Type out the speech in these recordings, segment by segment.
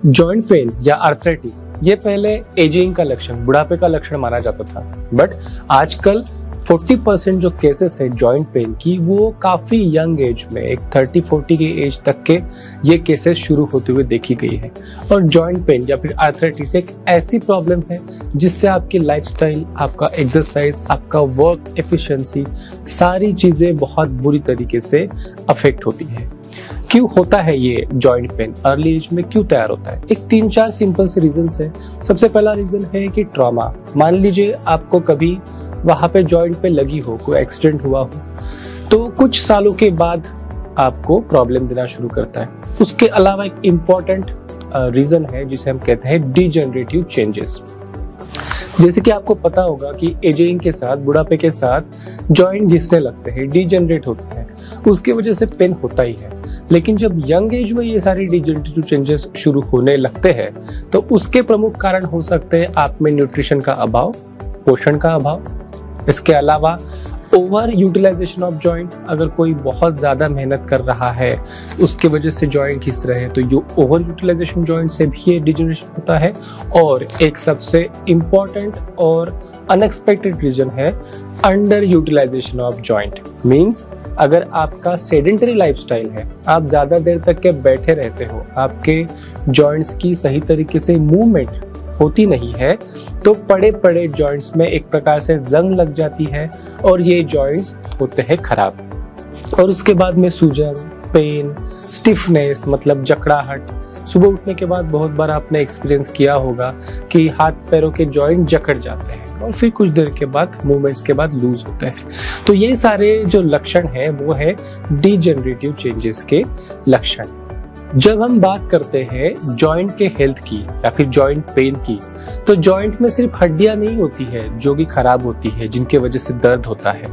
Joint pain या arthritis ये पहले एजिंग का लक्षण, बुढ़ापे का लक्षण माना जाता था, बट आजकल 40% जो केसेस है जॉइंट पेन की वो काफ़ी यंग एज में, एक 30-40 की एज तक के ये केसेस शुरू होते हुए देखी गई है। और जॉइंट पेन या फिर आर्थराइटिस एक ऐसी प्रॉब्लम है जिससे आपकी लाइफस्टाइल, आपका एक्सरसाइज, आपका वर्क एफिशिएंसी, सारी चीज़ें बहुत बुरी तरीके से अफेक्ट होती है। क्यों होता है ये जॉइंट पेन, अर्ली एज में क्यों तैयार होता है? एक 3-4 सिंपल से रीजंस है। सबसे पहला रीजन है कि ट्रॉमा। मान लीजिए आपको कभी वहाँ पे जॉइंट पे लगी हो, कोई एक्सीडेंट हुआ हो, तो कुछ सालों के बाद आपको प्रॉब्लम देना शुरू करता है। उसके अलावा एक इम्पॉर्टेंट रीजन है जिसे हम कहते हैं डिजेनरेटिव चेंजेस। जैसे कि आपको पता होगा कि एजिंग के साथ, बुढ़ापे के साथ जॉइंट घिसने लगते हैं, डिजेनरेट होते हैं, उसकी वजह से पेन होता ही है। लेकिन जब यंग एज में ये सारी डिजेनरेटिव चेंजेस शुरू होने लगते हैं तो उसके प्रमुख कारण हो सकते हैं आप में न्यूट्रिशन का अभाव, पोषण का अभाव, इसके अलावा ओवर यूटिलाइजेशन ऑफ जॉइंट। अगर कोई बहुत ज़्यादा मेहनत कर रहा है, उसके वजह से जॉइंट घिस रहे हैं, तो ये ओवर यूटिलाइजेशन जॉइंट से भी ये डिजेनरेशन होता है। और एक सबसे इम्पॉर्टेंट और अनएक्सपेक्टेड रीजन है under utilisation of joint. Means अगर आपका सेडेंटरी लाइफस्टाइल है, आप ज़्यादा देर तक के बैठे रहते हो, आपके जॉइंट्स की सही तरीके से मूवमेंट होती नहीं है, तो पड़े पड़े जॉइंट्स में एक प्रकार से जंग लग जाती है और ये जॉइंट्स होते हैं खराब। और उसके बाद में सूजन, पेन, स्टिफनेस मतलब जकड़ाहट। सुबह उठने के बाद बहुत बार आपने एक्सपीरियंस किया होगा कि हाथ पैरों के जॉइंट जकड़ जाते हैं और फिर कुछ देर के बाद, मूवमेंट्स के बाद लूज होते हैं। तो ये सारे जो लक्षण हैं वो है डिजेनरेटिव चेंजेस के लक्षण। जब हम बात करते हैं जॉइंट के हेल्थ की या फिर जॉइंट पेन की, तो जॉइंट में सिर्फ हड्डियां नहीं होती है जो कि खराब होती है, जिनके वजह से दर्द होता है।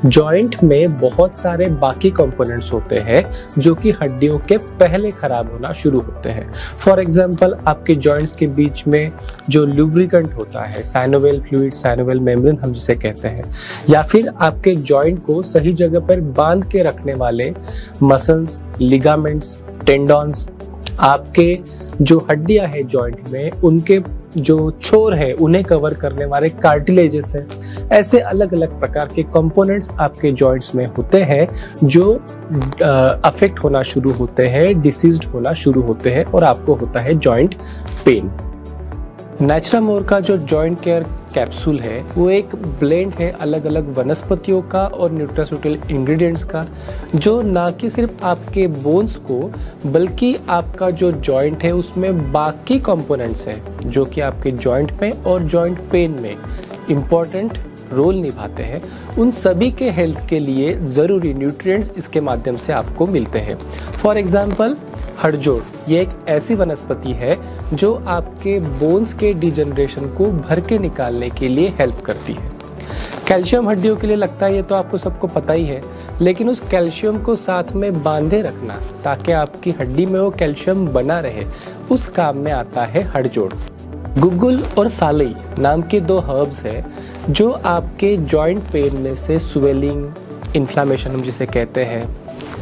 जॉइंट में बहुत सारे बाकी कंपोनेंट्स होते हैं जो कि हड्डियों के पहले खराब होना शुरू होते हैं। फॉर एग्जांपल, आपके जॉइंट्स के बीच में जो लुब्रिकेंट होता है, साइनोवियल फ्लूइड, साइनोवियल मेम्ब्रेन हम जिसे कहते हैं, या फिर आपके जॉइंट को सही जगह पर बांध के रखने वाले मसल्स, लिगामेंट्स, टेंडॉन्स, आपके जो हड्डियां है जॉइंट में, उनके जो छोर है उन्हें कवर करने वाले कार्टिलेजेस हैं। ऐसे अलग अलग प्रकार के कंपोनेंट्स आपके जॉइंट्स में होते हैं जो अफेक्ट होना शुरू होते हैं, डिसीज्ड होना शुरू होते हैं और आपको होता है जॉइंट पेन। नेचुरामोर का जो जॉइंट केयर कैप्सूल है वो एक ब्लेंड है अलग अलग वनस्पतियों का और न्यूट्रास्यूटिकल इंग्रेडिएंट्स का, जो ना कि सिर्फ आपके बोन्स को बल्कि आपका जो जॉइंट है उसमें बाकी कंपोनेंट्स हैं जो कि आपके जॉइंट में और जॉइंट पेन में इम्पॉर्टेंट रोल निभाते हैं, उन सभी के हेल्थ के लिए ज़रूरी न्यूट्रिएंट्स इसके माध्यम से आपको मिलते हैं। फॉर एग्जांपल, हड़जोड़ ये एक ऐसी वनस्पति है जो आपके बोन्स के डिजनरेशन को भर के निकालने के लिए हेल्प करती है। कैल्शियम हड्डियों के लिए लगता है, ये तो आपको सबको पता ही है, लेकिन उस कैल्शियम को साथ में बांधे रखना ताकि आपकी हड्डी में वो कैल्शियम बना रहे, उस काम में आता है हड़जोड़। गुग्गुल और सालई नाम के 2 हर्ब्स हैं जो आपके जॉइंट पेन में से स्वेलिंग, इन्फ्लामेशन हम जिसे कहते हैं,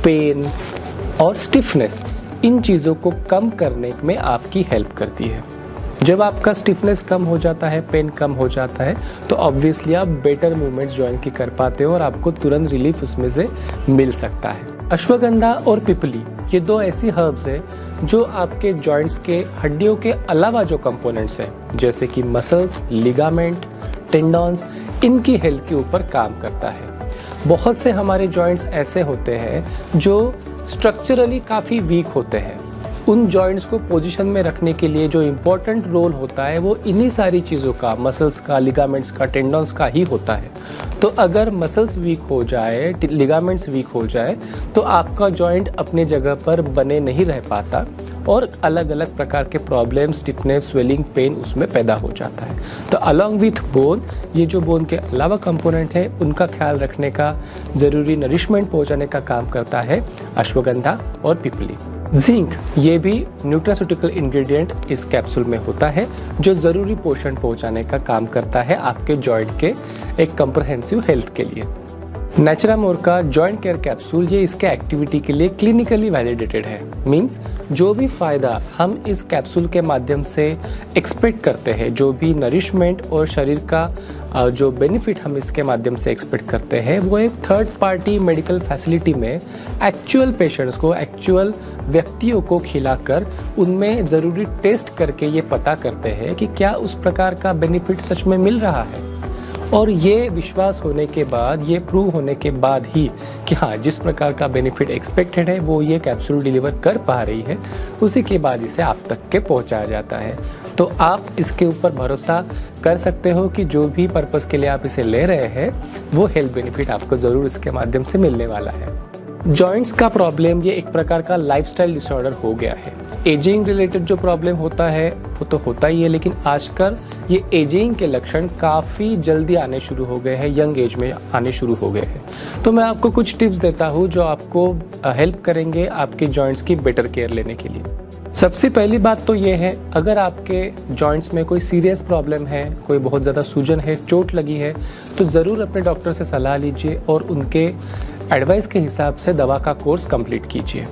पेन और स्टिफनेस, इन चीज़ों को कम करने में आपकी हेल्प करती है। जब आपका स्टिफनेस कम हो जाता है, पेन कम हो जाता है, तो ऑब्वियसली आप बेटर मूवमेंट्स जॉइंट की कर पाते हो और आपको तुरंत रिलीफ उसमें से मिल सकता है। अश्वगंधा और पिपली ये 2 ऐसी हर्ब्स हैं जो आपके जॉइंट्स के हड्डियों के अलावा जो कंपोनेंट्स हैं जैसे कि मसल्स, लिगामेंट, टेंडॉन्स, इनकी हेल्थ के ऊपर काम करता है। बहुत से हमारे जॉइंट्स ऐसे होते हैं जो स्ट्रक्चरली काफ़ी वीक होते हैं। उन जॉइंट्स को पोजीशन में रखने के लिए जो इम्पोर्टेंट रोल होता है वो इन्हीं सारी चीज़ों का, मसल्स का, लिगामेंट्स का, टेंडॉन्स का ही होता है। तो अगर मसल्स वीक हो जाए, लिगामेंट्स वीक हो जाए, तो आपका जॉइंट अपने जगह पर बने नहीं रह पाता और अलग अलग प्रकार के प्रॉब्लम्स, स्टिफनेस, स्वेलिंग, पेन उसमें पैदा हो जाता है। तो अलॉन्ग विथ बोन, ये जो बोन के अलावा कंपोनेंट है उनका ख्याल रखने का, ज़रूरी नरिशमेंट पहुंचाने का काम करता है अश्वगंधा और पिपली। जिंक ये भी न्यूट्रास्यूटिकल इंग्रेडिएंट इस कैप्सूल में होता है जो ज़रूरी पोषण पहुंचाने का काम करता है आपके जॉइंट के एक कॉम्प्रहेंसिव हेल्थ के लिए। नेचुरामोर का जॉइंट केयर कैप्सूल ये इसके एक्टिविटी के लिए क्लिनिकली वैलिडेटेड है। मींस जो भी फ़ायदा हम इस कैप्सूल के माध्यम से एक्सपेक्ट करते हैं, जो भी नरिशमेंट और शरीर का जो बेनिफिट हम इसके माध्यम से एक्सपेक्ट करते हैं, वो एक थर्ड पार्टी मेडिकल फैसिलिटी में एक्चुअल पेशेंट्स को, एक्चुअल व्यक्तियों को खिलाकर उनमें ज़रूरी टेस्ट करके ये पता करते हैं कि क्या उस प्रकार का बेनिफिट सच में मिल रहा है। और ये विश्वास होने के बाद, ये प्रूव होने के बाद ही कि हाँ, जिस प्रकार का बेनिफिट एक्सपेक्टेड है वो ये कैप्सूल डिलीवर कर पा रही है, उसी के बाद इसे आप तक के पहुंचाया जाता है। तो आप इसके ऊपर भरोसा कर सकते हो कि जो भी पर्पस के लिए आप इसे ले रहे हैं वो हेल्थ बेनिफिट आपको ज़रूर इसके माध्यम से मिलने वाला है। जॉइंट्स का प्रॉब्लम ये एक प्रकार का लाइफस्टाइल डिसऑर्डर हो गया है। एजिंग रिलेटेड जो प्रॉब्लम होता है वो तो होता ही है, लेकिन आजकल ये एजिंग के लक्षण काफ़ी जल्दी आने शुरू हो गए हैं, यंग एज में आने शुरू हो गए हैं। तो मैं आपको कुछ टिप्स देता हूँ जो आपको हेल्प करेंगे आपके जॉइंट्स की बेटर केयर लेने के लिए। सबसे पहली बात तो ये है, अगर आपके जॉइंट्स में कोई सीरियस प्रॉब्लम है, कोई बहुत ज़्यादा सूजन है, चोट लगी है, तो ज़रूर अपने डॉक्टर से सलाह लीजिए और उनके एडवाइस के हिसाब से दवा का कोर्स कंप्लीट कीजिए।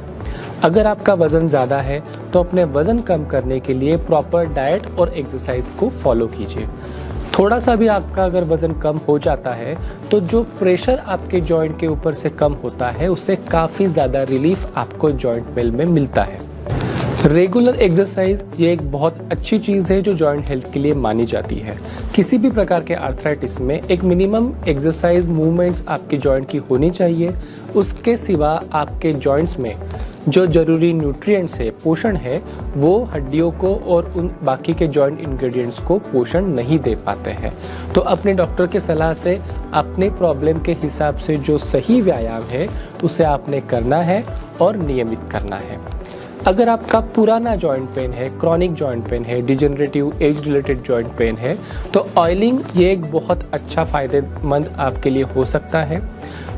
अगर आपका वज़न ज़्यादा है तो अपने वज़न कम करने के लिए प्रॉपर डाइट और एक्सरसाइज को फॉलो कीजिए। थोड़ा सा भी आपका अगर वज़न कम हो जाता है तो जो प्रेशर आपके जॉइंट के ऊपर से कम होता है, उससे काफ़ी ज़्यादा रिलीफ आपको जॉइंट पेन में मिलता है। रेगुलर एक्सरसाइज ये एक बहुत अच्छी चीज़ है जो जॉइंट हेल्थ के लिए मानी जाती है। किसी भी प्रकार के आर्थराइटिस में एक मिनिमम एक्सरसाइज मूवमेंट्स आपके जॉइंट की होनी चाहिए। उसके सिवा आपके जॉइंट्स में जो ज़रूरी न्यूट्रिएंट्स है, पोषण है, वो हड्डियों को और उन बाकी के जॉइंट इंग्रेडिएंट्स को पोषण नहीं दे पाते हैं। तो अपने डॉक्टर के सलाह से अपने प्रॉब्लम के हिसाब से जो सही व्यायाम है उसे आपने करना है और नियमित करना है। अगर आपका पुराना जॉइंट पेन है, क्रॉनिक जॉइंट पेन है, degenerative age related joint pain है, तो ऑयलिंग ये एक बहुत अच्छा फ़ायदेमंद आपके लिए हो सकता है।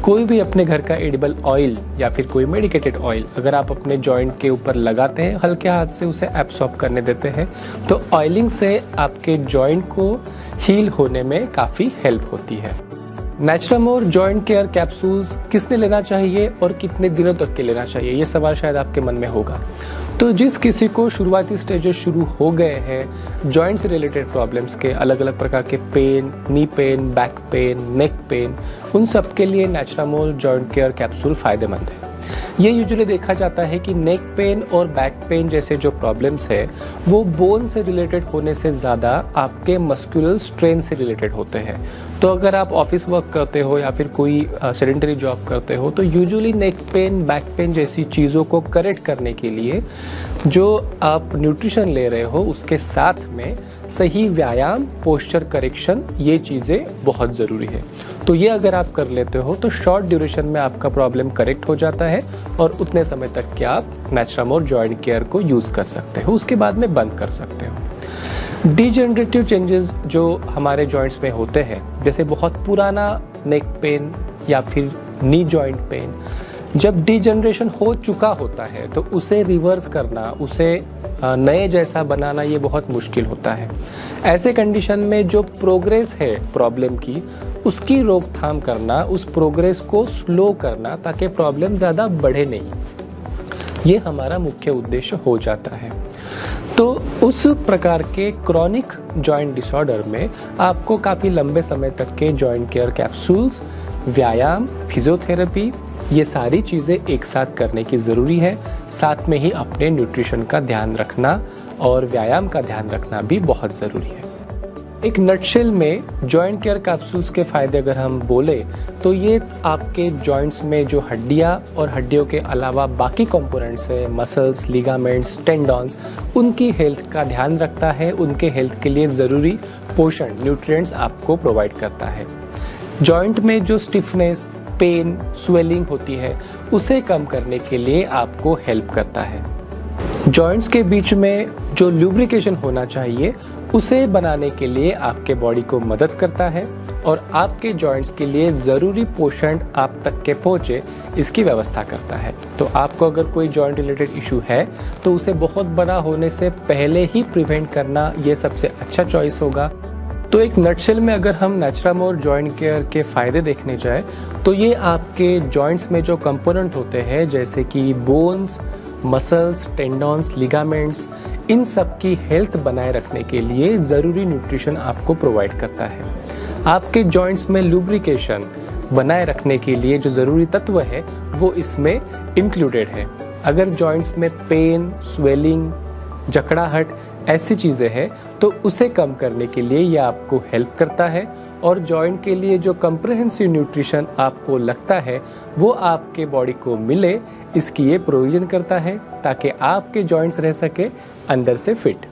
कोई भी अपने घर का एडिबल ऑयल या फिर कोई मेडिकेटेड ऑयल अगर आप अपने जॉइंट के ऊपर लगाते हैं, हल्के हाथ से उसे एब्सॉर्ब करने देते हैं, तो ऑयलिंग से आपके जॉइंट को हील होने में काफ़ी हेल्प होती है। नेचुरामोर जॉइंट केयर कैप्सूल्स किसने लेना चाहिए और कितने दिनों तक के लेना चाहिए, ये सवाल शायद आपके मन में होगा। तो जिस किसी को शुरुआती स्टेजेस शुरू हो गए हैं जॉइंट से रिलेटेड प्रॉब्लम्स के, अलग अलग प्रकार के pain, knee pain, back pain, neck pain, उन सब के लिए नेचुरामोर जॉइंट केयर कैप्सूल फ़ायदेमंद है। ये यूजुअली देखा जाता है कि नेक पेन और बैक पेन जैसे जो प्रॉब्लम्स है वो बोन से रिलेटेड होने से ज़्यादा आपके मस्कुलर स्ट्रेन से रिलेटेड होते हैं। तो अगर आप ऑफिस वर्क करते हो या फिर कोई सेडेंटरी जॉब करते हो तो usually neck pain, back pen जैसी चीज़ों को करेक्ट करने के लिए जो आप न्यूट्रिशन ले रहे हो उसके साथ में सही व्यायाम, पोस्चर करेक्शन, ये चीज़ें बहुत ज़रूरी है। तो ये अगर आप कर लेते हो तो शॉर्ट ड्यूरेशन में आपका प्रॉब्लम करेक्ट हो जाता है और उतने समय तक के आप नेचुरामोर जॉइंट केयर को यूज़ कर सकते हो, उसके बाद में बंद कर सकते हो। डिजेनरेटिव चेंजेस जो हमारे जॉइंट्स में होते हैं, जैसे बहुत पुराना नेक पेन या फिर नी जॉइंट पेन, जब डिजेनरेशन हो चुका होता है तो उसे रिवर्स करना, उसे नए जैसा बनाना ये बहुत मुश्किल होता है। ऐसे कंडीशन में जो प्रोग्रेस है प्रॉब्लम की, उसकी रोकथाम करना, उस प्रोग्रेस को स्लो करना ताकि प्रॉब्लम ज़्यादा बढ़े नहीं, ये हमारा मुख्य उद्देश्य हो जाता है। तो उस प्रकार के क्रॉनिक जॉइंट डिसऑर्डर में आपको काफ़ी लंबे समय तक के जॉइंट केयर कैप्सूल्स, व्यायाम, फिजियोथेरेपी, ये सारी चीज़ें एक साथ करने की ज़रूरी है। साथ में ही अपने न्यूट्रिशन का ध्यान रखना और व्यायाम का ध्यान रखना भी बहुत ज़रूरी है। एक नटशेल में जॉइंट केयर कैप्सूल्स के फ़ायदे अगर हम बोले तो ये आपके जॉइंट्स में जो हड्डियाँ और हड्डियों के अलावा बाकी कंपोनेंट्स है, मसल्स, लिगामेंट्स, टेंडॉन्स, उनकी हेल्थ का ध्यान रखता है, उनके हेल्थ के लिए ज़रूरी पोषण, न्यूट्रिएंट्स आपको प्रोवाइड करता है। जॉइंट में जो स्टिफनेस, पेन, स्वेलिंग होती है उसे कम करने के लिए आपको हेल्प करता है। जॉइंट्स के बीच में जो लुब्रिकेशन होना चाहिए उसे बनाने के लिए आपके बॉडी को मदद करता है और आपके जॉइंट्स के लिए ज़रूरी पोषण आप तक के पहुँचे इसकी व्यवस्था करता है। तो आपको अगर कोई जॉइंट रिलेटेड इशू है तो उसे बहुत बड़ा होने से पहले ही प्रिवेंट करना ये सबसे अच्छा चॉइस होगा। तो एक नटशेल में अगर हम नेचुरामोर जॉइंट केयर के फ़ायदे देखने जाए तो ये आपके जॉइंट्स में जो कंपोनेंट होते हैं जैसे कि बोन्स, मसल्स, टेंडॉन्स, लिगामेंट्स, इन सब की हेल्थ बनाए रखने के लिए ज़रूरी न्यूट्रिशन आपको प्रोवाइड करता है। आपके जॉइंट्स में लुब्रिकेशन बनाए रखने के लिए जो ज़रूरी तत्व है वो इसमें इंक्लूडेड है। अगर जॉइंट्स में पेन, स्वेलिंग, जकड़ाहट ऐसी चीज़ें हैं तो उसे कम करने के लिए ये आपको हेल्प करता है और जॉइंट के लिए जो कंप्रिहेंसिव न्यूट्रिशन आपको लगता है वो आपके बॉडी को मिले, इसकी ये प्रोविज़न करता है ताकि आपके जॉइंट्स रह सके अंदर से फिट।